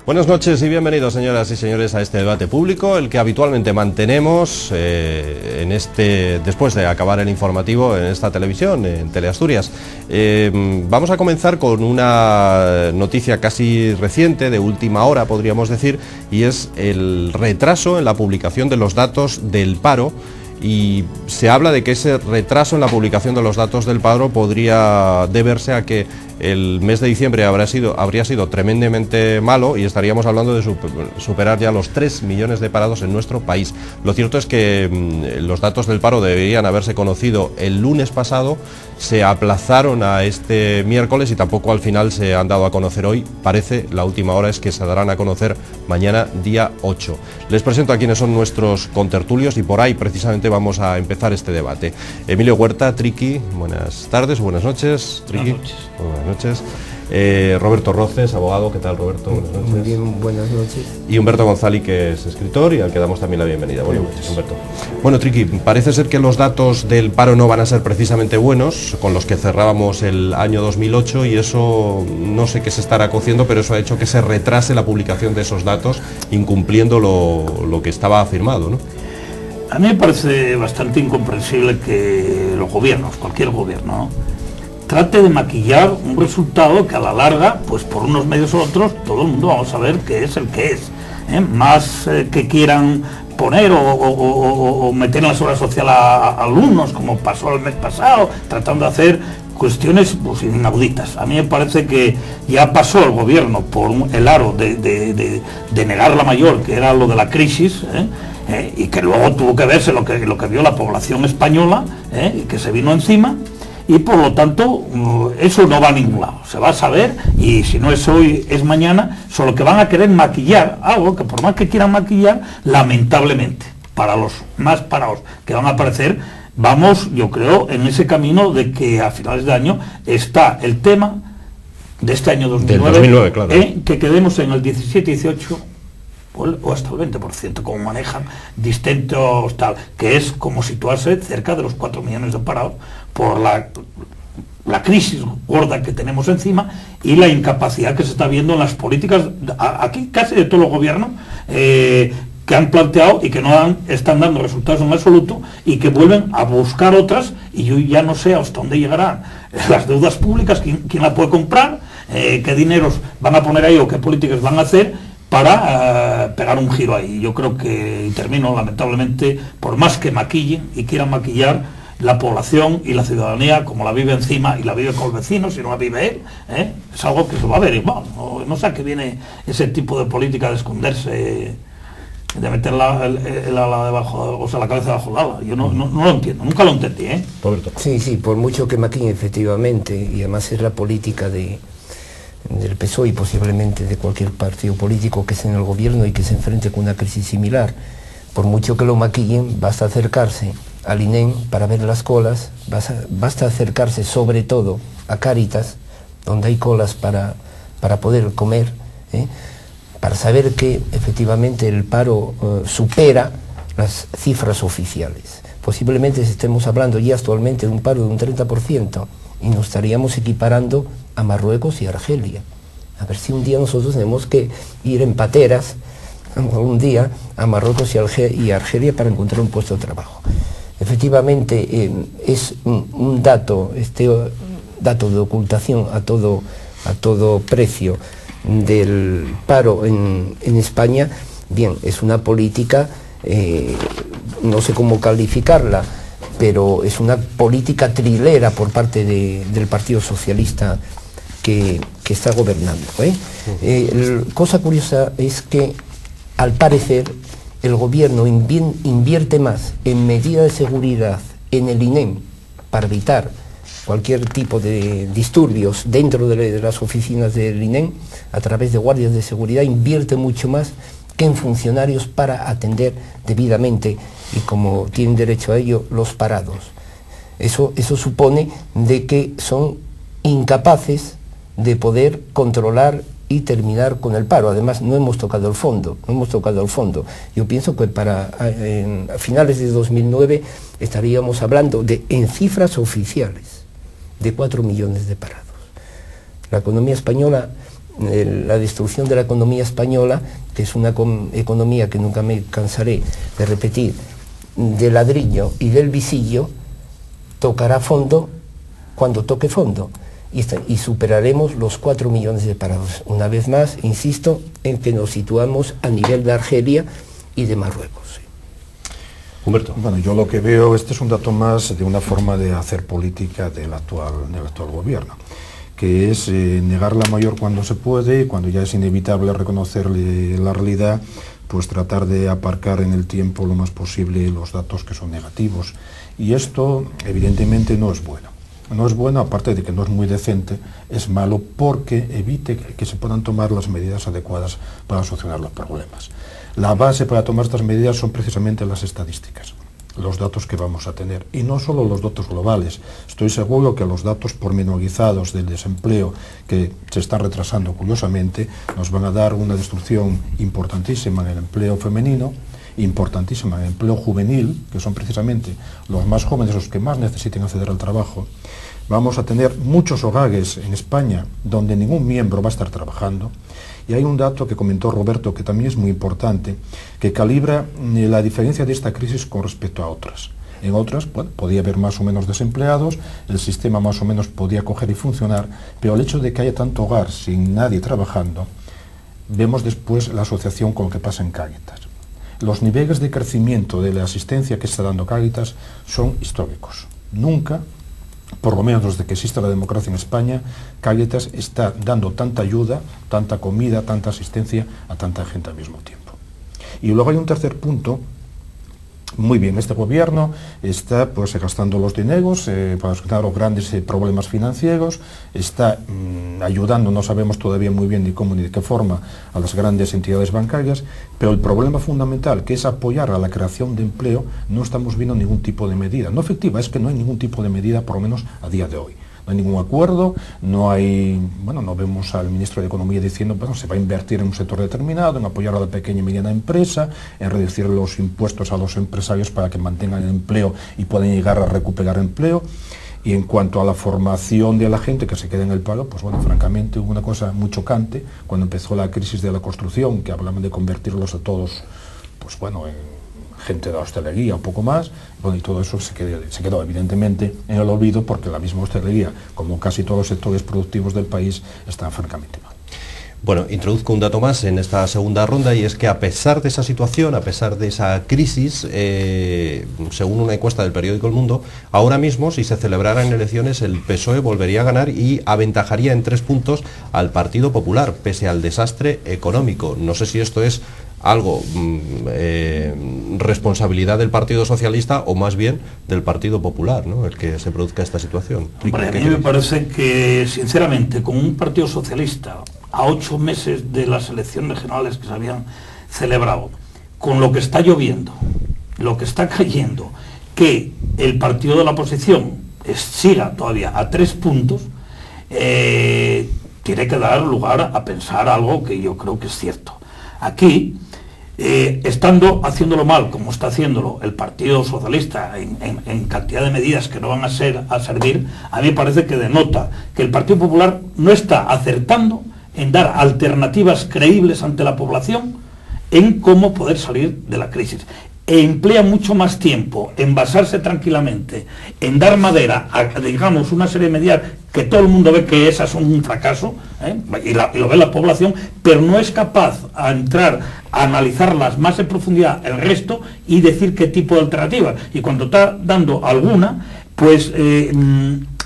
Buenas noches y bienvenidos, señoras y señores, a este debate público, el que habitualmente mantenemos después de acabar el informativo en esta televisión, en Teleasturias. Vamos a comenzar con una noticia casi reciente, de última hora, podríamos decir, y es el retraso en la publicación de los datos del paro. Y se habla de que ese retraso en la publicación de los datos del paro podría deberse a que el mes de diciembre habría sido tremendamente malo y estaríamos hablando de superar ya los 3 millones de parados en nuestro país. Lo cierto es que los datos del paro deberían haberse conocido el lunes pasado, se aplazaron a este miércoles y tampoco al final se han dado a conocer hoy. Parece, la última hora es que se darán a conocer mañana, día 8. Les presento a quienes son nuestros contertulios y por ahí precisamente vamos a empezar este debate. Emilio Huerta, Triqui, buenas tardes, buenas noches. Triqui, buenas noches. Roberto Roces, abogado, ¿qué tal, Roberto? Buenas noches. Muy bien, buenas noches. Y Humberto González, que es escritor y al que damos también la bienvenida. Buenas noches, Humberto. Bueno, Triqui, parece ser que los datos del paro no van a ser precisamente buenos, con los que cerrábamos el año 2008, y eso no sé qué se estará cociendo, pero eso ha hecho que se retrase la publicación de esos datos, incumpliendo lo que estaba afirmado, ¿no? A mí me parece bastante incomprensible que los gobiernos, cualquier gobierno, trate de maquillar un resultado que a la larga, pues por unos medios u otros, todo el mundo vamos a ver que es el que es. Más que quieran poner o meter en la seguridad social a alumnos, como pasó el mes pasado, tratando de hacer cuestiones pues, inauditas. A mí me parece que ya pasó el gobierno por el aro de negar la mayor, que era lo de la crisis, y que luego tuvo que verse lo que vio la población española, y que se vino encima. Y por lo tanto, eso no va a ningún lado, se va a saber, y si no es hoy, es mañana, solo que van a querer maquillar algo que por más que quieran maquillar, lamentablemente, para los más parados que van a aparecer, vamos, yo creo, en ese camino de que a finales de año está el tema de este año 2009, claro. Que quedemos en el 17-18, o hasta el 20%, como manejan distintos tal, que es como situarse cerca de los 4 millones de parados por la crisis gorda que tenemos encima y la incapacidad que se está viendo en las políticas, aquí casi de todos los gobiernos, que han planteado y que no están dando resultados en absoluto y que vuelven a buscar otras, y yo ya no sé hasta dónde llegarán las deudas públicas, quién la puede comprar, qué dineros van a poner ahí o qué políticas van a hacer para pegar un giro ahí. Yo creo que, y termino, lamentablemente, por más que maquillen y quieran maquillar, la población y la ciudadanía, como la vive encima y la vive con el vecino, si no la vive él, es algo que se va a ver igual. No sé a qué viene ese tipo de política de esconderse, de meter la ala debajo, o sea, la cabeza debajo del ala. Yo no lo entiendo, nunca lo entendí, Roberto. Sí, por mucho que maquillen, efectivamente, y además es la política del PSOE y posiblemente de cualquier partido político que esté en el gobierno y que se enfrente con una crisis similar. Por mucho que lo maquillen, basta acercarse al INEM para ver las colas, basta acercarse sobre todo a Cáritas, donde hay colas para poder comer, para saber que efectivamente el paro supera las cifras oficiales. Posiblemente estemos hablando ya actualmente de un paro de un 30% y nos estaríamos equiparando a Marruecos y Argelia. A ver si un día nosotros tenemos que ir en pateras un día a Marruecos y Argelia para encontrar un puesto de trabajo. Efectivamente, es un dato, dato de ocultación a todo precio del paro en España. Bien, es una política, no sé cómo calificarla, pero es una política trilera por parte del Partido Socialista que está gobernando. Cosa curiosa es que, al parecer, el gobierno invierte más en medidas de seguridad en el INEM para evitar cualquier tipo de disturbios dentro de las oficinas del INEM, a través de guardias de seguridad, invierte mucho más que en funcionarios para atender debidamente, y como tienen derecho a ello, los parados. Eso supone de que son incapaces de poder controlar y terminar con el paro. Además, no hemos tocado el fondo. Yo pienso que a finales de 2009 estaríamos hablando en cifras oficiales, de 4 millones de parados. La economía española la destrucción de la economía española, que es una economía que nunca me cansaré de repetir, de ladrillo y del visillo, tocará fondo cuando toque fondo. Y superaremos los 4 millones de parados. Una vez más, insisto, en que nos situamos a nivel de Argelia y de Marruecos. Sí. Humberto. Bueno, yo lo que veo, este es un dato más de una forma de hacer política del actual gobierno, que es negar la mayor cuando se puede, y cuando ya es inevitable reconocerle la realidad, pues tratar de aparcar en el tiempo lo más posible los datos que son negativos. Y esto, evidentemente, no es bueno. No es bueno, aparte de que no es muy decente, es malo porque evite que se puedan tomar las medidas adecuadas para solucionar los problemas. La base para tomar estas medidas son precisamente las estadísticas, los datos que vamos a tener. Y no solo los datos globales. Estoy seguro que los datos pormenorizados del desempleo, que se están retrasando curiosamente, nos van a dar una destrucción importantísima en el empleo femenino, importantísima en el empleo juvenil, que son precisamente los más jóvenes los que más necesiten acceder al trabajo. Vamos a tener muchos hogares en España donde ningún miembro va a estar trabajando. Y hay un dato que comentó Roberto que también es muy importante, que calibra la diferencia de esta crisis con respecto a otras. En otras, bueno, podía haber más o menos desempleados, el sistema más o menos podía coger y funcionar, pero el hecho de que haya tanto hogar sin nadie trabajando, vemos después la asociación con lo que pasa en Cáritas. Los niveles de crecimiento de la asistencia que está dando Cáritas son históricos. Nunca, por lo menos desde que existe la democracia en España, Cáritas está dando tanta ayuda, tanta comida, tanta asistencia a tanta gente al mismo tiempo. Y luego hay un tercer punto. Muy bien, este gobierno está pues gastando los dineros para solucionar los grandes problemas financieros, está ayudando, no sabemos todavía muy bien ni cómo ni de qué forma, a las grandes entidades bancarias, pero el problema fundamental, que es apoyar a la creación de empleo, no estamos viendo ningún tipo de medida. No efectiva, es que no hay ningún tipo de medida, por lo menos a día de hoy. No hay ningún acuerdo, no vemos al ministro de Economía diciendo, bueno, se va a invertir en un sector determinado, en apoyar a la pequeña y mediana empresa, en reducir los impuestos a los empresarios para que mantengan el empleo y puedan llegar a recuperar empleo. Y en cuanto a la formación de la gente que se queda en el paro, pues bueno, francamente hubo una cosa muy chocante cuando empezó la crisis de la construcción, que hablaban de convertirlos a todos, pues bueno, en gente de la hostelería, un poco más, bueno, y todo eso se quedó evidentemente en el olvido porque la misma hostelería, como casi todos los sectores productivos del país, están francamente mal. Bueno, introduzco un dato más en esta segunda ronda y es que a pesar de esa situación, a pesar de esa crisis, según una encuesta del periódico El Mundo, ahora mismo si se celebraran elecciones el PSOE volvería a ganar y aventajaría en 3 puntos al Partido Popular, pese al desastre económico. No sé si esto es algo responsabilidad del Partido Socialista o más bien del Partido Popular, ¿no?, el que se produzca esta situación. Hombre, a mí me parece que, sinceramente, con un Partido Socialista a 8 meses de las elecciones generales que se habían celebrado, con lo que está lloviendo, lo que está cayendo, que el partido de la oposición siga todavía a 3 puntos, tiene que dar lugar a pensar algo que yo creo que es cierto. Aquí, haciéndolo mal, como está haciéndolo el Partido Socialista en cantidad de medidas que no van a servir, a mí me parece que denota que el Partido Popular no está acertando en dar alternativas creíbles ante la población en cómo poder salir de la crisis. Emplea mucho más tiempo en basarse tranquilamente, en dar madera a, digamos, una serie de medidas que todo el mundo ve que esas son un fracaso, y lo ve la población, pero no es capaz a entrar a analizarlas más en profundidad el resto y decir qué tipo de alternativas. Y cuando está dando alguna, pues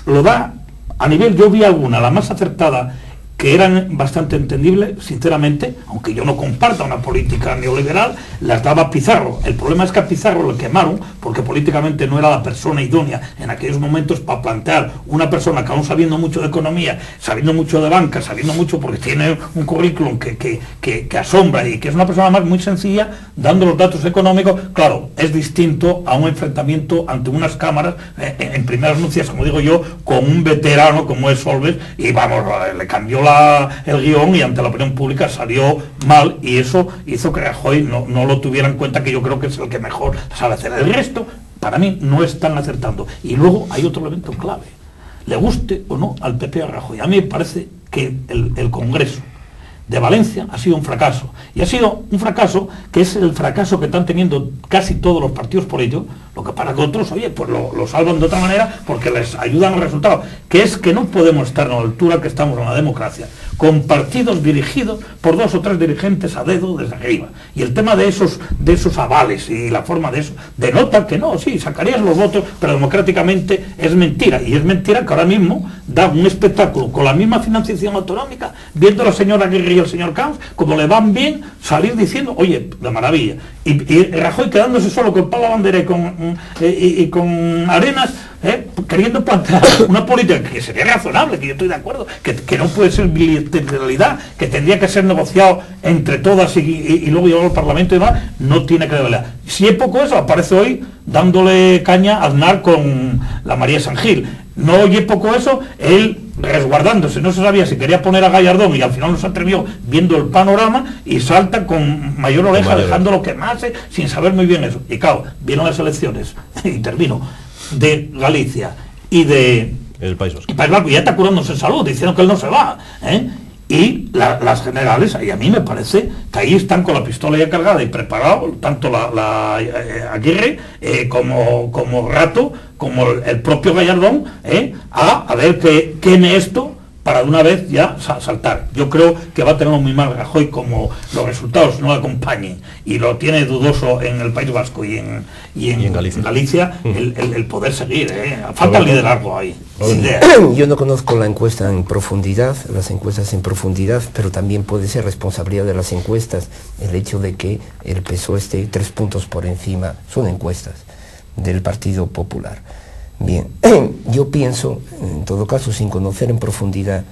lo da a nivel, yo vi alguna, la más acertada, que eran bastante entendibles, sinceramente, aunque yo no comparta una política neoliberal, las daba Pizarro. El problema es que a Pizarro lo quemaron porque políticamente no era la persona idónea en aquellos momentos para plantear una persona que aún sabiendo mucho de economía, sabiendo mucho de banca, sabiendo mucho porque tiene un currículum que asombra y que es una persona más muy sencilla, dando los datos económicos. Claro, es distinto a un enfrentamiento ante unas cámaras en primeras nupcias, como digo yo, con un veterano como es Solbes, y vamos, le cambió el guión y ante la opinión pública salió mal, y eso hizo que Rajoy no lo tuviera en cuenta, que yo creo que es el que mejor sabe hacer. El resto, para mí, no están acertando. Y luego hay otro elemento clave, le guste o no al PP a Rajoy. A mí me parece que el Congreso de Valencia ha sido un fracaso. Y ha sido un fracaso que es el fracaso que están teniendo casi todos los partidos políticos, lo que para que otros, oye, pues lo salvan de otra manera porque les ayudan los resultados, que es que no podemos estar a la altura que estamos en la democracia, con partidos dirigidos por 2 o 3 dirigentes a dedo desde arriba. Y el tema de esos avales y la forma de eso, denota que no, sí, sacarías los votos, pero democráticamente es mentira. Y es mentira que ahora mismo da un espectáculo con la misma financiación autonómica, viendo a la señora Aguirre y el señor Camps, como le van bien, salir diciendo, oye, de maravilla. Y Rajoy quedándose solo con Pablo Bandera y con Arenas, queriendo plantear una política que sería razonable, que yo estoy de acuerdo, que no puede ser bilateralidad, que tendría que ser negociado entre todas y luego llevarlo al Parlamento y demás, no tiene credibilidad. Si es poco eso, aparece hoy dándole caña a Aznar con la María San Gil. No oye poco eso, él resguardándose, no se sabía si quería poner a Gallardón y al final no se atrevió viendo el panorama y salta con mayor oreja, dejándolo quemarse sin saber muy bien eso. Y claro, vieron las elecciones, intervino, de Galicia y de el País Vasco. Y ya está curándose en salud, diciendo que él no se va, y las generales, y a mí me parece que ahí están con la pistola ya cargada y preparado, tanto la Aguirre como Rato, como el propio Gallardón, a ver qué en esto, para de una vez ya saltar. Yo creo que va a tener muy mal Rajoy, como los resultados no le acompañen, y lo tiene dudoso en el País Vasco y en Galicia, el poder seguir. Falta el liderazgo ahí. Sin idea. Yo no conozco la encuesta en profundidad, las encuestas en profundidad, pero también puede ser responsabilidad de las encuestas el hecho de que el PSOE esté 3 puntos por encima, son encuestas, del Partido Popular. Bien, yo pienso, en todo caso, sin conocer en profundidad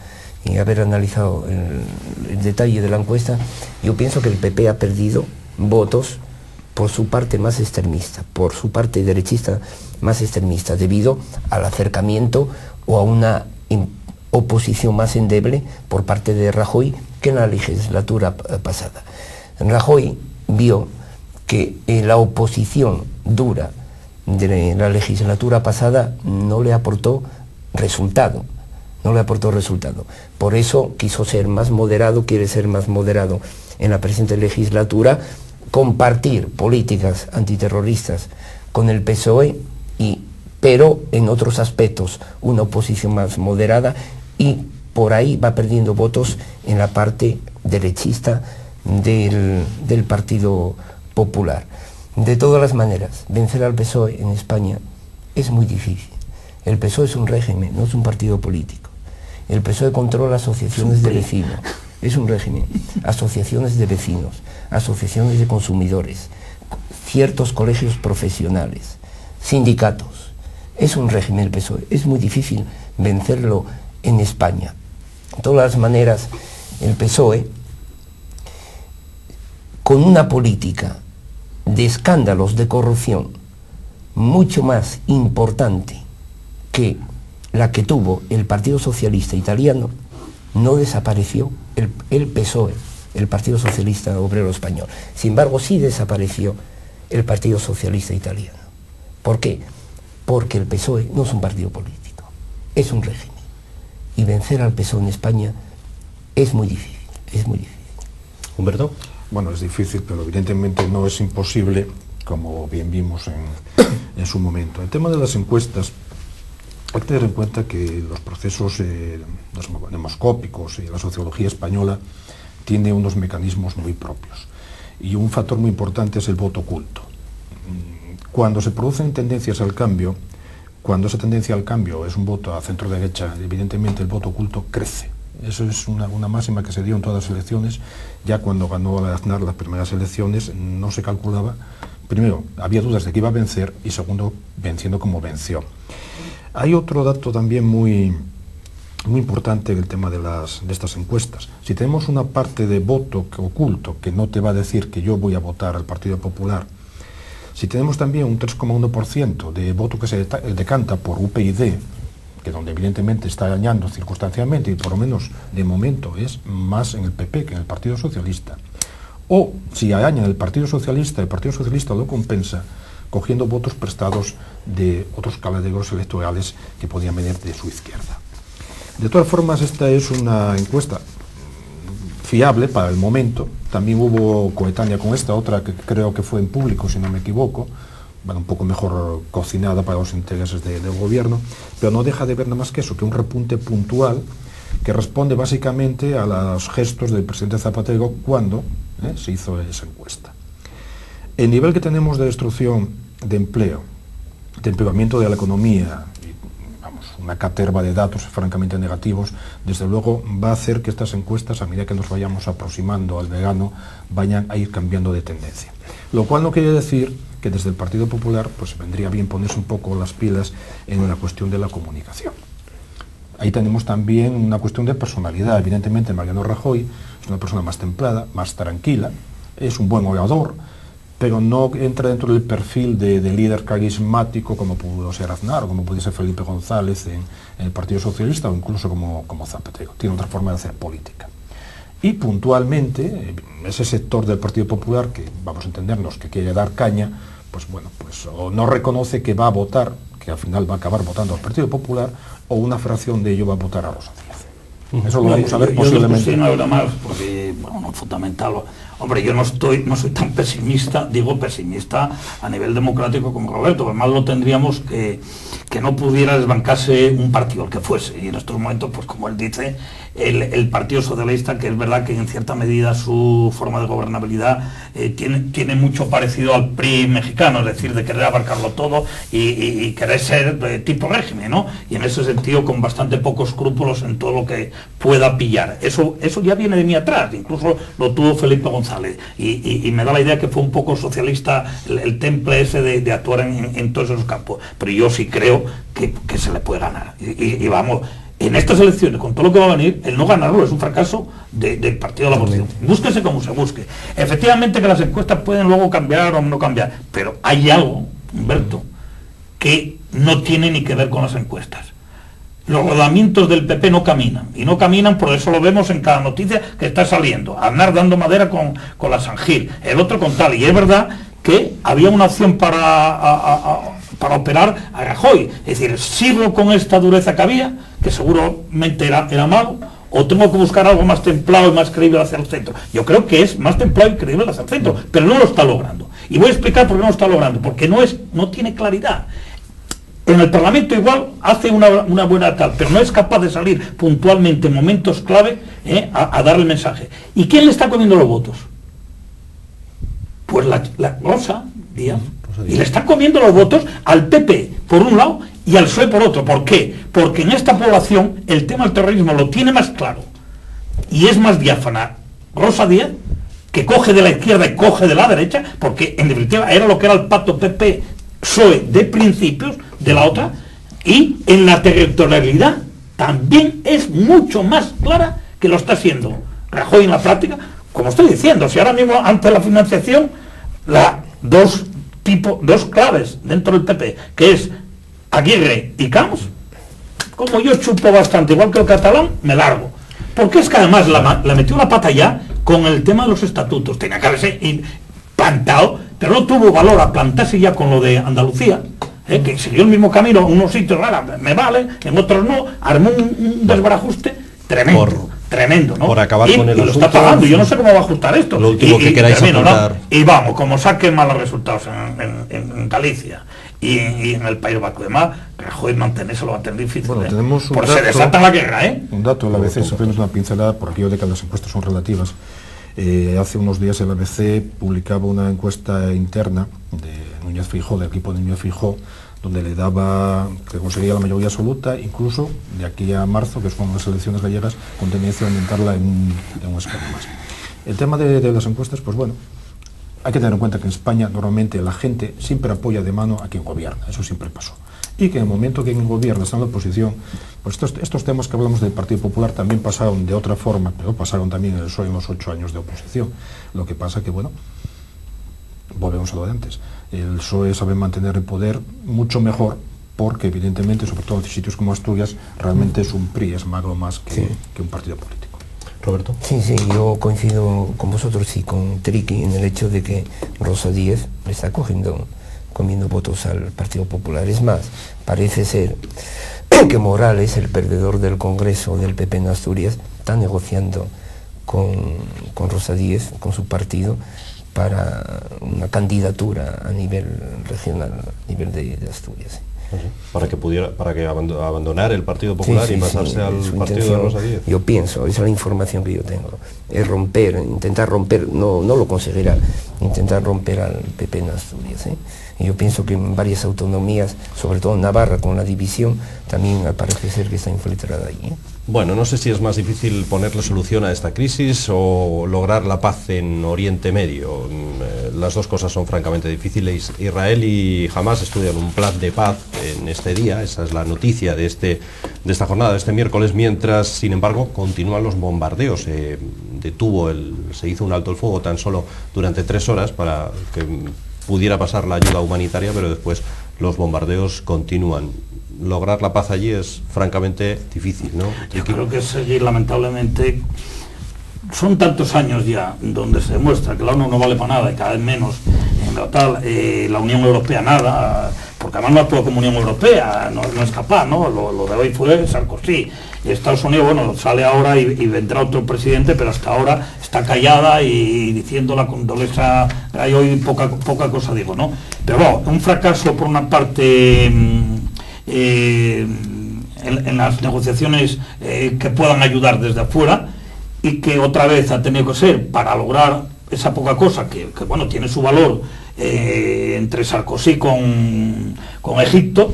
y haber analizado el detalle de la encuesta, yo pienso que el PP ha perdido votos por su parte más extremista, por su parte derechista más extremista, debido al acercamiento o a una oposición más endeble por parte de Rajoy que en la legislatura pasada. Rajoy vio que la oposición dura de la legislatura pasada no le aportó resultado. Por eso quiso ser más moderado, quiere ser más moderado en la presente legislatura, compartir políticas antiterroristas con el PSOE, pero en otros aspectos una oposición más moderada, y por ahí va perdiendo votos en la parte derechista del Partido Popular. De todas las maneras, vencer al PSOE en España es muy difícil. El PSOE es un régimen, no es un partido político. El PSOE controla asociaciones de vecinos, es un régimen, asociaciones de vecinos, asociaciones de consumidores, ciertos colegios profesionales, sindicatos. Es un régimen el PSOE, es muy difícil vencerlo en España. De todas las maneras, el PSOE, con una política de escándalos de corrupción mucho más importante que la que tuvo el Partido Socialista Italiano, no desapareció el PSOE, el Partido Socialista Obrero Español. Sin embargo, sí desapareció el Partido Socialista Italiano. ¿Por qué? Porque el PSOE no es un partido político, es un régimen. Y vencer al PSOE en España es muy difícil, es muy difícil. ¿Humberto? Bueno, es difícil, pero evidentemente no es imposible, como bien vimos en su momento. El tema de las encuestas, hay que tener en cuenta que los procesos demoscópicos y la sociología española tiene unos mecanismos muy propios. Y un factor muy importante es el voto oculto. Cuando se producen tendencias al cambio, cuando esa tendencia al cambio es un voto a centro derecha, evidentemente el voto oculto crece. Eso es una máxima que se dio en todas las elecciones. Ya cuando ganó Aznar las primeras elecciones no se calculaba, primero, había dudas de que iba a vencer, y segundo, venciendo como venció. Hay otro dato también muy importante en el tema de estas encuestas. Si tenemos una parte de voto oculto que no te va a decir que yo voy a votar al Partido Popular, si tenemos también un 3,1% de voto que se decanta por UPyD, que donde evidentemente está dañando circunstancialmente, y por lo menos de momento es más en el PP que en el Partido Socialista, o si daña el Partido Socialista lo compensa cogiendo votos prestados de otros caballeros electorales que podían venir de su izquierda. De todas formas, esta es una encuesta fiable para el momento. También hubo coetánea con esta, otra que creo que fue en público, si no me equivoco, bueno, un poco mejor cocinada para los intereses del gobierno, pero no deja de ver nada más que eso, que un repunte puntual que responde básicamente a los gestos del presidente Zapatero cuando se hizo esa encuesta. El nivel que tenemos de destrucción de empleo, de empeoramiento de la economía, una caterva de datos francamente negativos, desde luego va a hacer que estas encuestas, a medida que nos vayamos aproximando al verano, vayan a ir cambiando de tendencia. Lo cual no quiere decir que desde el Partido Popular pues vendría bien ponerse un poco las pilas en la cuestión de la comunicación. Ahí tenemos también una cuestión de personalidad. Evidentemente Mariano Rajoy es una persona más templada, más tranquila, es un buen orador, pero no entra dentro del perfil de líder carismático como pudo ser Aznar o como pudo ser Felipe González en el Partido Socialista o incluso como Zapatero. Tiene otra forma de hacer política. Y puntualmente, ese sector del Partido Popular, que vamos a entendernos que quiere dar caña, pues bueno, pues o no reconoce que va a votar, que al final va a acabar votando al Partido Popular, o una fracción de ello va a votar a Rosa Díez. Eso lo vamos a ver posiblemente. Yo no hablo más, porque, bueno, no es fundamental. Hombre, yo no soy tan pesimista, digo pesimista a nivel democrático como Roberto, además lo tendríamos que no pudiera desbancarse un partido, el que fuese, y en estos momentos, pues como él dice, el Partido Socialista, que es verdad que en cierta medida su forma de gobernabilidad tiene mucho parecido al PRI mexicano, es decir, de querer abarcarlo todo y querer ser tipo régimen, ¿no? Y en ese sentido con bastante pocos escrúpulos en todo lo que pueda pillar. Eso ya viene de muy atrás, incluso lo tuvo Felipe González, y me da la idea que fue un poco socialista el temple ese de actuar en todos esos campos, pero yo sí creo que se le puede ganar, y vamos, en estas elecciones, con todo lo que va a venir, el no ganarlo es un fracaso del partido de la oposición. Búsquese como se busque. Efectivamente que las encuestas pueden luego cambiar o no cambiar, pero hay algo, Humberto, que no tiene ni que ver con las encuestas. Los rodamientos del PP no caminan, y no caminan, por eso lo vemos en cada noticia que está saliendo. Aznar dando madera con la Sangir, el otro con tal, y es verdad que había una opción para operar a Rajoy, es decir, sigo con esta dureza que había, que seguramente era malo, o tengo que buscar algo más templado y más creíble hacia el centro. Yo creo que es más templado y creíble hacia el centro, pero no lo está logrando. Y voy a explicar por qué no lo está logrando, porque no tiene claridad. En el Parlamento igual hace una buena tal, pero no es capaz de salir puntualmente en momentos clave a dar el mensaje. ¿Y quién le está comiendo los votos? Pues la Rosa Díez. Y le están comiendo los votos al PP por un lado y al PSOE por otro. ¿Por qué? Porque en esta población el tema del terrorismo lo tiene más claro y es más diáfana Rosa Díez, que coge de la izquierda y coge de la derecha, porque en definitiva era lo que era el pacto PP-PSOE de principios de la otra, y en la territorialidad también es mucho más clara que lo está haciendo Rajoy en la práctica, como estoy diciendo. Si ahora mismo ante la financiación dos claves dentro del PP, que es Aguirre y Camps, como yo chupo bastante, igual que el catalán, me largo. Porque es que además la metió la pata ya con el tema de los estatutos. Tenía que haberse plantado, pero no tuvo valor a plantarse ya con lo de Andalucía, que siguió el mismo camino, en unos sitios me vale, en otros no, armó un desbarajuste tremendo, ¿no? Por acabar con el asunto, lo está pagando, yo no sé cómo va a ajustar esto. Lo último que queráis apuntar. ¿No? Y vamos, como saquen malos resultados en Galicia y en el País Vasco y demás, Rajoy mantenerse lo va a tener difícil. Bueno, tenemos un por dato, se desata la guerra, Un dato, el ABC, siempre una pincelada, por aquello de que las encuestas son relativas. Hace unos días el ABC publicaba una encuesta interna de Núñez Feijóo, del equipo de Núñez Feijóo, donde le daba que conseguía la mayoría absoluta, incluso de aquí a marzo, que son las elecciones gallegas, con tendencia a aumentarla en un escalón más. El tema de las encuestas, pues bueno, hay que tener en cuenta que en España normalmente la gente siempre apoya de mano a quien gobierna, eso siempre pasó. Y que en el momento que quien gobierna está en la oposición, pues estos temas que hablamos del Partido Popular también pasaron de otra forma, pero pasaron también en el PSOE en los 8 años de oposición. Lo que pasa que, bueno, volvemos a lo de antes. El PSOE sabe mantener el poder mucho mejor porque, evidentemente, sobre todo en sitios como Asturias, realmente es un PRI, es más que un partido político. Roberto. Sí, yo coincido con vosotros y con Triqui en el hecho de que Rosa Díez le está comiendo votos al Partido Popular. Es más, parece ser que Morales, el perdedor del Congreso del PP en Asturias, está negociando con Rosa Díez, con su partido, para una candidatura a nivel regional, a nivel de Asturias. Para que abandonara el Partido Popular y pasarse al partido de Rosa Díez. Yo pienso, esa es la información que yo tengo, es intentar romper, no lo conseguirá, intentar romper al PP en Asturias. Y yo pienso que en varias autonomías, sobre todo en Navarra, con la división, también parece ser que está infiltrada allí. Bueno, no sé si es más difícil ponerle solución a esta crisis o lograr la paz en Oriente Medio. Las dos cosas son francamente difíciles. Israel y Hamás estudian un plan de paz en este día, esa es la noticia de esta jornada, de este miércoles, mientras, sin embargo, continúan los bombardeos. Se hizo un alto el fuego tan solo durante 3 horas para que pudiera pasar la ayuda humanitaria, pero después los bombardeos continúan. Lograr la paz allí es francamente difícil, ¿no? Yo creo que seguir, lamentablemente, son tantos años ya donde se demuestra que la ONU no vale para nada y cada vez menos en la tal, la Unión Europea nada, porque además no actúa como Unión Europea, no es capaz, ¿no? Lo de hoy fue Sarkozy. Estados Unidos, bueno, sale ahora y vendrá otro presidente, pero hasta ahora está callada y diciendo la condoleza, hay hoy poca cosa digo, ¿no? Pero bueno, un fracaso por una parte en las negociaciones que puedan ayudar desde afuera, y que otra vez ha tenido que ser para lograr esa poca cosa que bueno, tiene su valor entre Sarkozy con Egipto,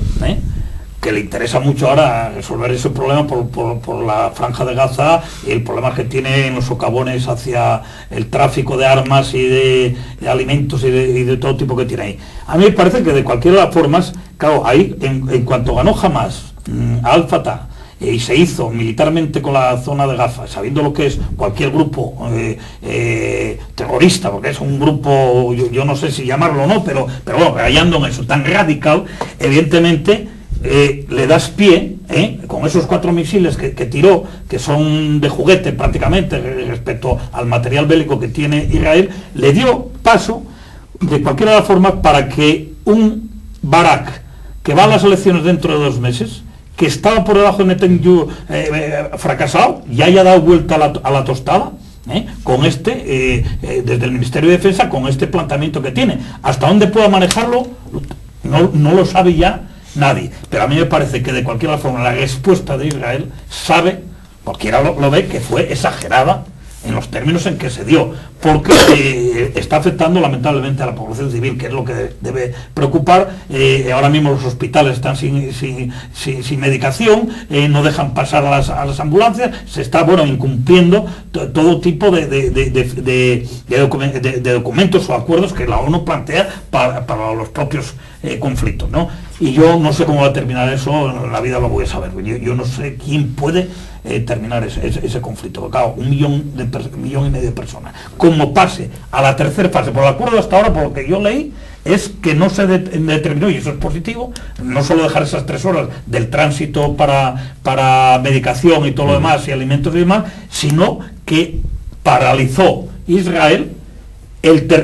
que le interesa mucho ahora resolver ese problema por la franja de Gaza y el problema que tiene en los socavones hacia el tráfico de armas y de alimentos y de todo tipo que tiene ahí. A mí me parece que de cualquiera de las formas, claro, ahí en cuanto ganó Hamás Al-Fatah y se hizo militarmente con la zona de Gaza, sabiendo lo que es cualquier grupo terrorista, porque es un grupo, yo no sé si llamarlo o no, pero bueno, rayando en eso, tan radical, evidentemente le das pie, con esos 4 misiles que tiró, que son de juguete prácticamente respecto al material bélico que tiene Israel, le dio paso, de cualquiera de las formas, para que un Barak, que va a las elecciones dentro de 2 meses, que estaba por debajo de Netanyahu fracasado, y haya dado vuelta a la tostada, con desde el Ministerio de Defensa, con este planteamiento que tiene. Hasta dónde pueda manejarlo, no lo sabe ya nadie, pero a mí me parece que de cualquier forma la respuesta de Israel cualquiera lo ve, que fue exagerada en los términos en que se dio, porque está afectando lamentablemente a la población civil, que es lo que debe preocupar. Ahora mismo los hospitales están sin medicación, no dejan pasar a las ambulancias, se está incumpliendo todo tipo de documentos o acuerdos que la ONU plantea para los propios conflictos, ¿no? Y yo no sé cómo va a terminar eso, en la vida lo voy a saber. Yo no sé quién puede terminar ese conflicto. Claro, 1,5 millones de personas. Como pase a la tercera fase, por el acuerdo hasta ahora, por lo que yo leí, es que no se determinó, y eso es positivo, no solo dejar esas 3 horas del tránsito para medicación y todo lo demás, y alimentos y demás, sino que paralizó Israel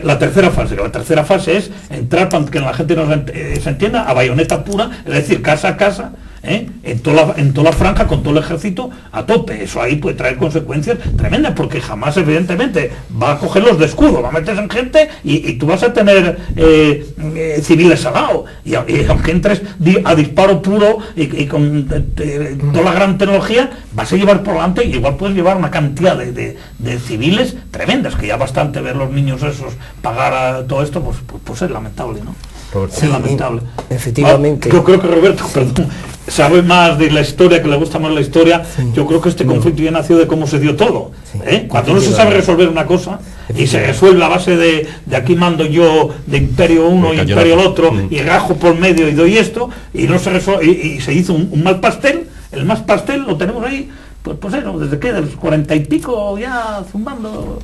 la tercera fase. La tercera fase es entrar, para que la gente no se entienda, a bayoneta pura, es decir, casa a casa, en toda la franja, con todo el ejército a tope. Eso ahí puede traer consecuencias tremendas, porque jamás evidentemente va a coger los de escudo, va a meterse en gente y tú vas a tener civiles al lado, y aunque entres a disparo puro y con toda la gran tecnología, vas a llevar por delante, y igual puedes llevar una cantidad de civiles tremendas, que ya bastante ver los niños esos pagar a todo esto, pues es lamentable, ¿no? Sí, es lamentable. Efectivamente. Yo creo que Roberto, perdón, sabe más de la historia, que le gusta más la historia. Sí. Yo creo que este conflicto ya nació de cómo se dio todo. Sí. Cuando no se sabe resolver una cosa y se resuelve a base de aquí mando yo de imperio uno y imperio el otro, y rajo por medio y doy esto, y no se resuelve, y se hizo un mal pastel. El más pastel lo tenemos ahí, pues eso, desde que de los 40 y pico ya zumbando.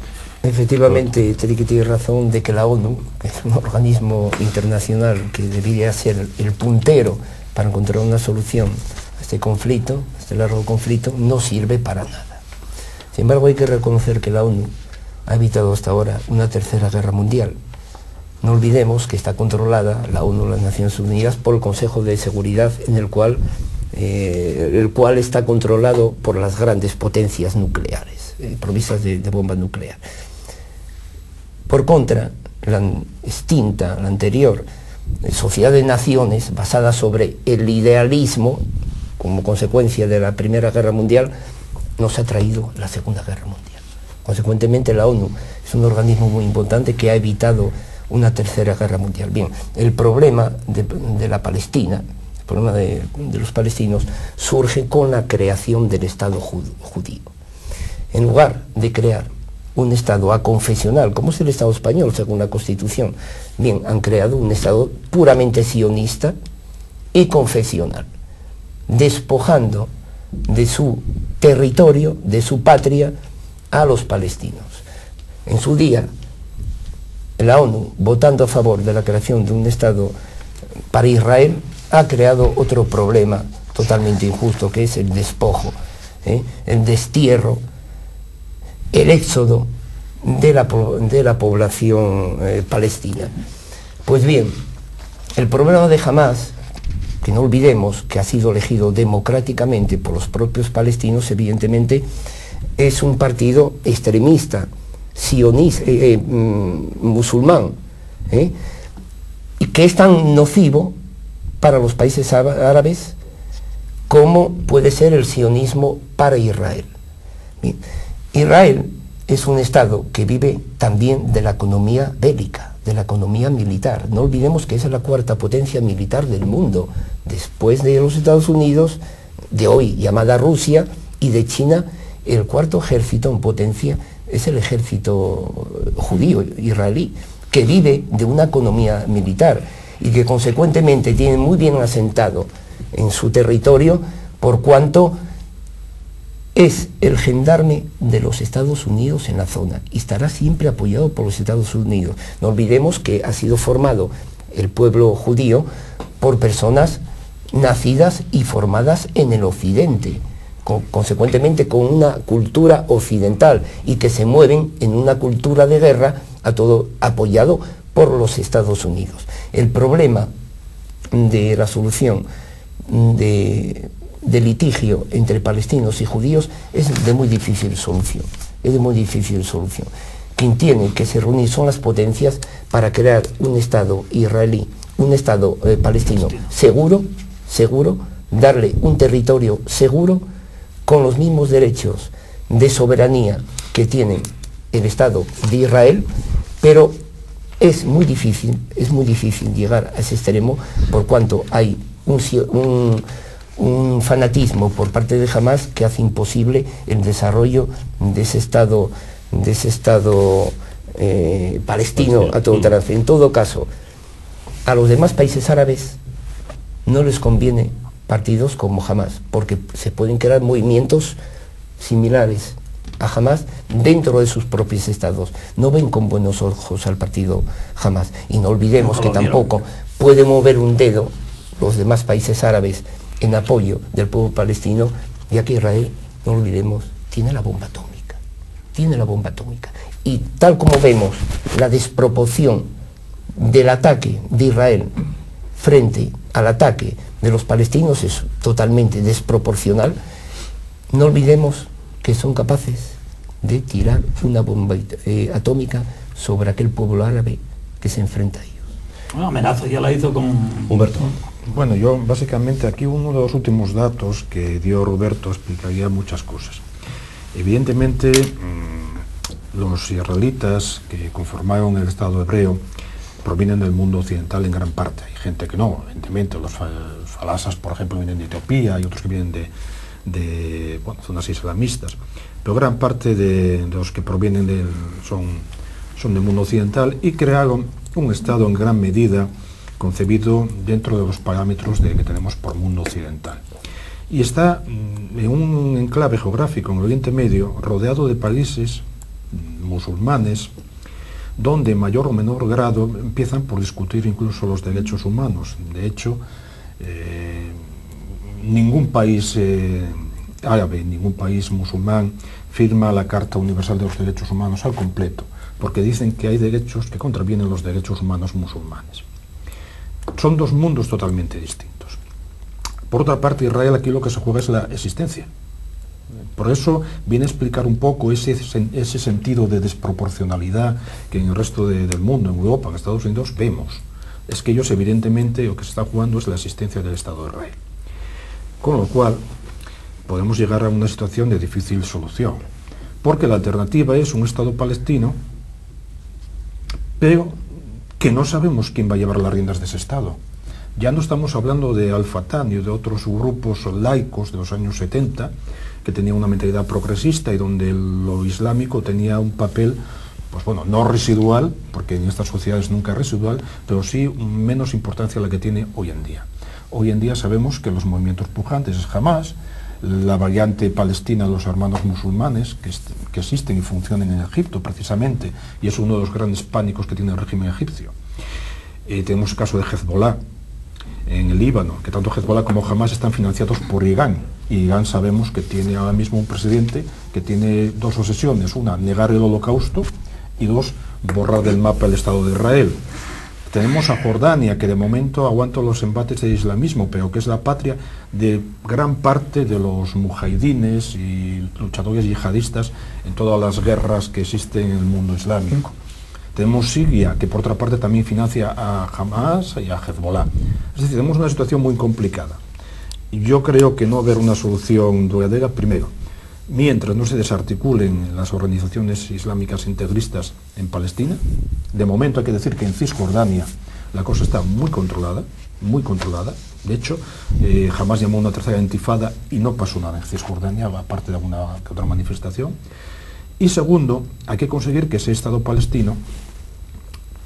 Efectivamente, tiene razón de que la ONU, que es un organismo internacional que debería ser el puntero para encontrar una solución a este conflicto, a este largo conflicto, no sirve para nada. Sin embargo, hay que reconocer que la ONU ha evitado hasta ahora una tercera guerra mundial. No olvidemos que está controlada la ONU, las Naciones Unidas, por el Consejo de Seguridad, en el cual el cual está controlado por las grandes potencias nucleares, provistas de bomba nuclear. Por contra, la extinta, la anterior, sociedad de naciones, basada sobre el idealismo, como consecuencia de la Primera Guerra Mundial, nos ha traído la Segunda Guerra Mundial. Consecuentemente, la ONU es un organismo muy importante que ha evitado una Tercera Guerra Mundial. Bien, el problema de la Palestina, el problema de los palestinos, surge con la creación del Estado judío. En lugar de crear un Estado aconfesional, como es el Estado español según la Constitución, bien, han creado un Estado puramente sionista y confesional, despojando de su territorio, de su patria, a los palestinos. En su día, la ONU, votando a favor de la creación de un Estado para Israel, ha creado otro problema totalmente injusto, que es el despojo, el destierro, el éxodo de la población palestina. Pues bien, el problema de Hamás, que no olvidemos que ha sido elegido democráticamente por los propios palestinos, evidentemente es un partido extremista, sionista, musulmán, y que es tan nocivo para los países árabes como puede ser el sionismo para Israel. Bien, Israel es un Estado que vive también de la economía bélica, de la economía militar. No olvidemos que esa es la cuarta potencia militar del mundo, después de los Estados Unidos, de hoy llamada Rusia, y de China. El cuarto ejército en potencia es el ejército judío israelí, que vive de una economía militar y que consecuentemente tiene muy bien asentado en su territorio, por cuanto es el gendarme de los Estados Unidos en la zona y estará siempre apoyado por los Estados Unidos. No olvidemos que ha sido formado el pueblo judío por personas nacidas y formadas en el occidente, consecuentemente con una cultura occidental, y que se mueven en una cultura de guerra, a todo apoyado por los Estados Unidos. El problema de la solución de litigio entre palestinos y judíos es de muy difícil solución. Quien tiene que se reunir son las potencias para crear un Estado israelí, un Estado palestino seguro, darle un territorio seguro, con los mismos derechos de soberanía que tiene el Estado de Israel, pero es muy difícil llegar a ese extremo, por cuanto hay un fanatismo por parte de Hamás que hace imposible el desarrollo de ese Estado palestino a todo trance. En todo caso, a los demás países árabes no les conviene partidos como Hamás, porque se pueden crear movimientos similares a Hamás dentro de sus propios estados. No ven con buenos ojos al partido Hamás, y no olvidemos que tampoco puede mover un dedo los demás países árabes en apoyo del pueblo palestino, ya que Israel, no olvidemos, tiene la bomba atómica, y tal como vemos la desproporción del ataque de Israel frente al ataque de los palestinos es totalmente desproporcional. No olvidemos que son capaces de tirar una bomba atómica sobre aquel pueblo árabe que se enfrenta a ellos. Una amenaza ya la hizo con Humberto. Bueno, yo básicamente aquí uno de los últimos datos que dio Roberto explicaría muchas cosas. Evidentemente, los israelitas que conformaron el Estado hebreo provienen del mundo occidental en gran parte. Hay gente que no, evidentemente, los falasas, por ejemplo, vienen de Etiopía, y otros que vienen de zonas islamistas, pero gran parte de los que provienen son del mundo occidental, y crearon un Estado en gran medida concebido dentro de los parámetros que tenemos por mundo occidental. Y está en un enclave geográfico en el Oriente Medio, rodeado de países musulmanes, donde en mayor o menor grado empiezan por discutir incluso los derechos humanos. De hecho, ningún país árabe, ningún país musulmán firma la Carta Universal de los Derechos Humanos al completo, porque dicen que hay derechos que contravienen los derechos humanos musulmanes. Son dos mundos totalmente distintos. Por otra parte, Israel aquí lo que se juega es la existencia. Por eso viene a explicar un poco ese sentido de desproporcionalidad que en el resto del mundo, en Europa, en Estados Unidos, vemos. Es que ellos evidentemente lo que se está jugando es la existencia del Estado de Israel. Con lo cual podemos llegar a una situación de difícil solución, porque la alternativa es un Estado palestino, pero que no sabemos quién va a llevar las riendas de ese Estado. Ya no estamos hablando de Al-Fatah ni de otros grupos laicos de los años 70, que tenían una mentalidad progresista y donde lo islámico tenía un papel, pues bueno, no residual, porque en estas sociedades nunca es residual, pero sí menos importancia a la que tiene hoy en día. Hoy en día sabemos que los movimientos pujantes es Hamas, la variante palestina de los hermanos musulmanes que existen y funcionan en Egipto precisamente, y es uno de los grandes pánicos que tiene el régimen egipcio. Tenemos el caso de Hezbollah en el Líbano, que tanto Hezbollah como Hamas están financiados por Irán, y Irán sabemos que tiene ahora mismo un presidente que tiene dos obsesiones: una, negar el holocausto, y dos, borrar del mapa el Estado de Israel. Tenemos a Jordania, que de momento aguanta los embates del islamismo, pero que es la patria de gran parte de los mujahidines y luchadores yihadistas en todas las guerras que existen en el mundo islámico. Tenemos Siria, que por otra parte también financia a Hamas y a Hezbollah. Es decir, tenemos una situación muy complicada. Y yo creo que no va a haber una solución duradera, primero, mientras no se desarticulen las organizaciones islámicas integristas en Palestina. De momento hay que decir que en Cisjordania la cosa está muy controlada, muy controlada. De hecho, Hamas llamó a una tercera intifada y no pasó nada en Cisjordania, aparte de alguna que otra manifestación. Y segundo, hay que conseguir que ese Estado palestino,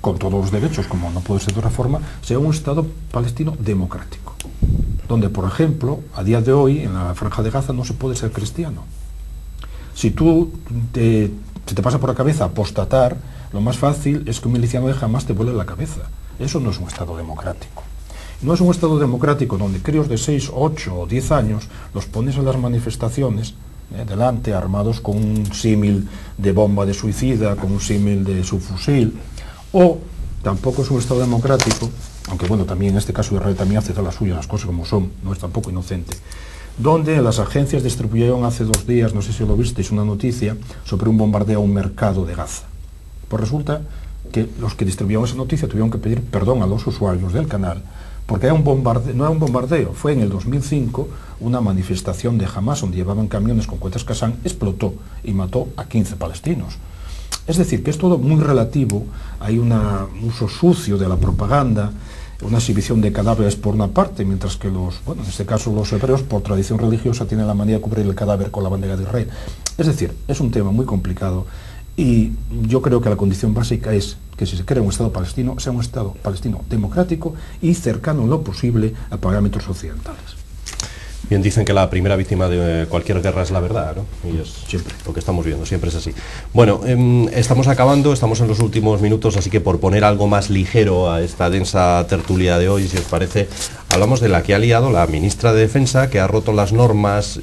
con todos los derechos, como no puede ser de otra forma, sea un Estado palestino democrático, donde, por ejemplo, a día de hoy, en la Franja de Gaza no se puede ser cristiano. Si se te pasa por la cabeza apostatar, lo más fácil es que un miliciano de Hamas te vuele la cabeza. Eso no es un Estado democrático. No es un Estado democrático donde críos de 6, 8 o 10 años los pones en las manifestaciones delante, armados con un símil de bomba de suicida, con un símil de subfusil. O tampoco es un Estado democrático, aunque bueno, también en este caso Israel también hace todas las suyas, las cosas como son, no es tampoco inocente, donde las agencias distribuyeron hace 2 días, no sé si lo visteis, una noticia sobre un bombardeo a un mercado de Gaza. Pues resulta que los que distribuyeron esa noticia tuvieron que pedir perdón a los usuarios del canal, porque no era un bombardeo, fue en el 2005 una manifestación de Hamas donde llevaban camiones con cohetes Qassam, explotó y mató a 15 palestinos. Es decir, que es todo muy relativo, hay un uso sucio de la propaganda, una exhibición de cadáveres por una parte, mientras que en este caso los hebreos, por tradición religiosa, tienen la manía de cubrir el cadáver con la bandera de Israel. Es decir, es un tema muy complicado y yo creo que la condición básica es que si se crea un Estado palestino, sea un Estado palestino democrático y cercano en lo posible a parámetros occidentales. Bien, dicen que la primera víctima de cualquier guerra es la verdad, ¿no? Y es siempre lo que estamos viendo, siempre es así. Bueno, estamos acabando, estamos en los últimos minutos, así que por poner algo más ligero a esta densa tertulia de hoy, si os parece, hablamos de la que ha liado la ministra de Defensa, que ha roto las normas,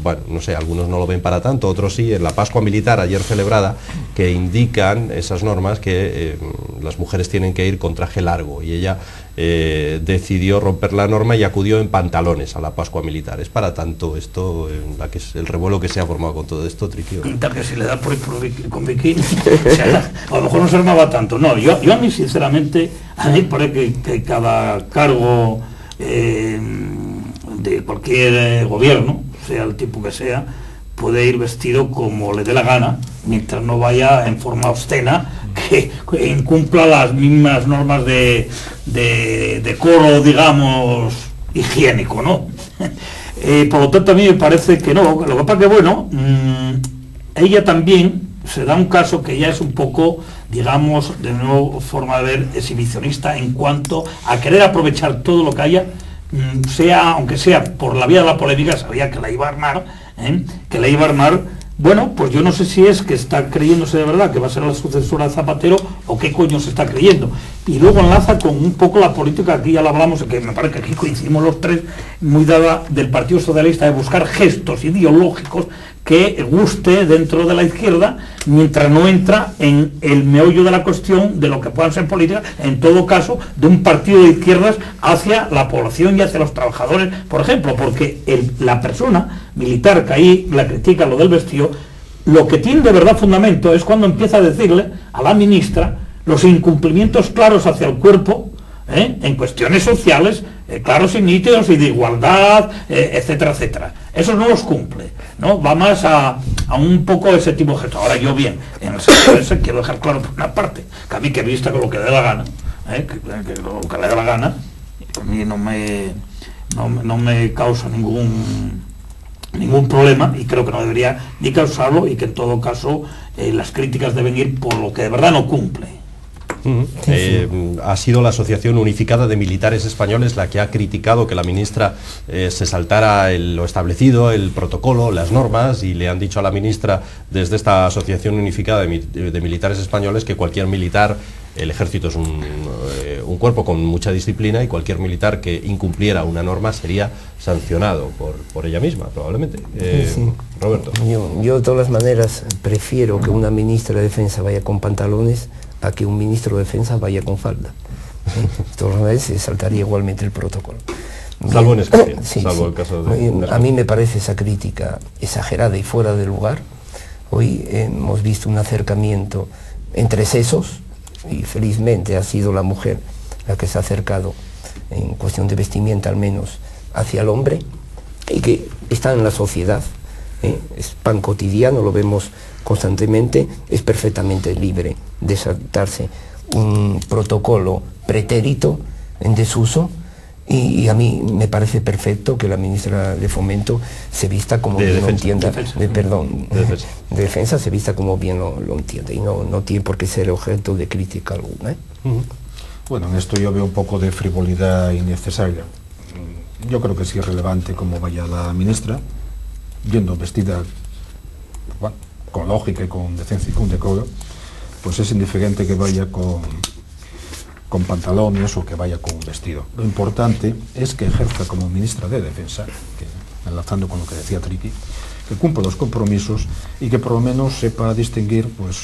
bueno, no sé, algunos no lo ven para tanto, otros sí, en la Pascua Militar ayer celebrada, que indican esas normas que las mujeres tienen que ir con traje largo, y ella decidió romper la norma y acudió en pantalones a la Pascua Militar. ¿Es para tanto esto, que es el revuelo que se ha formado con todo esto, Triquio? Pinta que si le da por ir con bikini, o sea, a lo mejor no se armaba tanto. No, yo a mí sinceramente, a mí parece que cada cargo de cualquier gobierno, sea el tipo que sea, puede ir vestido como le dé la gana, mientras no vaya en forma obscena, que incumpla las mismas normas de decoro, digamos, higiénico, ¿no? Por lo tanto, a mí me parece que no. Lo que pasa que, bueno, ella también se da un caso que ya es un poco, digamos, de nuevo forma de ver exhibicionista en cuanto a querer aprovechar todo lo que haya, aunque sea por la vía de la polémica, sabía que la iba a armar, Bueno, pues yo no sé si es que está creyéndose de verdad que va a ser la sucesora de Zapatero o qué coño se está creyendo. Y luego enlaza con un poco la política, aquí ya lo hablamos, que me parece que aquí coincidimos los tres, muy dada del Partido Socialista, de buscar gestos ideológicos que guste dentro de la izquierda, mientras no entra en el meollo de la cuestión de lo que puedan ser políticas, en todo caso, de un partido de izquierdas hacia la población y hacia los trabajadores, por ejemplo, porque la persona militar que ahí la critica lo del vestido, lo que tiene de verdad fundamento es cuando empieza a decirle a la ministra los incumplimientos claros hacia el cuerpo, en cuestiones sociales, claros y nítidos, y de igualdad, etcétera, etcétera. Eso no los cumple, ¿no? Va más a un poco ese tipo de gestos. Ahora yo bien, en el sector ese quiero dejar claro por una parte, que a mí que vista con lo que le dé la gana, que lo que le dé la gana, a mí no me causa ningún problema, y creo que no debería ni causarlo, y que en todo caso las críticas deben ir por lo que de verdad no cumple. Ha sido la Asociación Unificada de Militares Españoles la que ha criticado que la ministra se saltara lo establecido, el protocolo, las normas, y le han dicho a la ministra desde esta Asociación Unificada de Militares Españoles que cualquier militar, el ejército es un cuerpo con mucha disciplina, y cualquier militar que incumpliera una norma sería sancionado por ella misma, probablemente. Roberto. Yo de todas maneras prefiero que una ministra de Defensa vaya con pantalones a que un ministro de Defensa vaya con falda. De todas maneras se saltaría igualmente el protocolo. Salvo en Escocia, salvo el caso de... A mí me parece esa crítica exagerada y fuera de lugar. Hoy hemos visto un acercamiento entre sesos, y felizmente ha sido la mujer la que se ha acercado, en cuestión de vestimenta al menos, hacia el hombre, y que está en la sociedad. Es pan cotidiano, lo vemos constantemente, es perfectamente libre de saltarse un protocolo pretérito en desuso, y a mí me parece perfecto que la ministra de Fomento se vista como bien lo entienda, de defensa se vista como bien lo entiende, y no tiene por qué ser objeto de crítica alguna. Bueno, en esto yo veo un poco de frivolidad innecesaria. Yo creo que sí es relevante cómo vaya la ministra, yendo vestida, bueno, con lógica y con decencia y con decoro. Pues es indiferente que vaya con pantalones o que vaya con un vestido. Lo importante es que ejerza como ministra de Defensa, que, enlazando con lo que decía Triqui, que cumpla los compromisos y que por lo menos sepa distinguir pues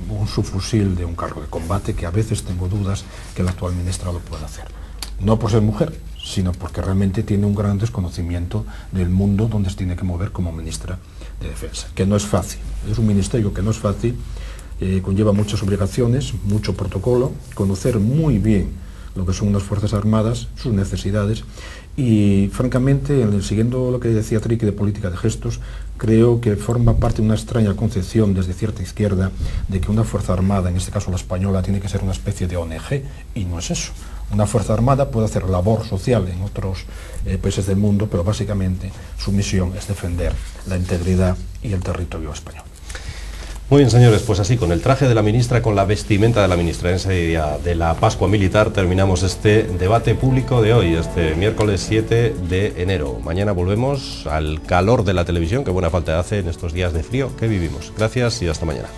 un subfusil de un carro de combate, que a veces tengo dudas que la actual ministra lo pueda hacer. No por ser mujer, sino porque realmente tiene un gran desconocimiento del mundo donde se tiene que mover como ministra de Defensa, que no es fácil. Es un ministerio que no es fácil, conlleva muchas obligaciones, mucho protocolo, conocer muy bien lo que son unas Fuerzas Armadas, sus necesidades, y francamente, siguiendo lo que decía Triqui de política de gestos, creo que forma parte de una extraña concepción desde cierta izquierda de que una Fuerza Armada, en este caso la española, tiene que ser una especie de ONG, y no es eso. Una Fuerza Armada puede hacer labor social en otros países del mundo, pero básicamente su misión es defender la integridad y el territorio español. Muy bien, señores, pues así, con el traje de la ministra, con la vestimenta de la ministra en ese día de la Pascua Militar, terminamos este debate público de hoy, este miércoles 7 de enero. Mañana volvemos al calor de la televisión, que buena falta hace en estos días de frío que vivimos. Gracias y hasta mañana.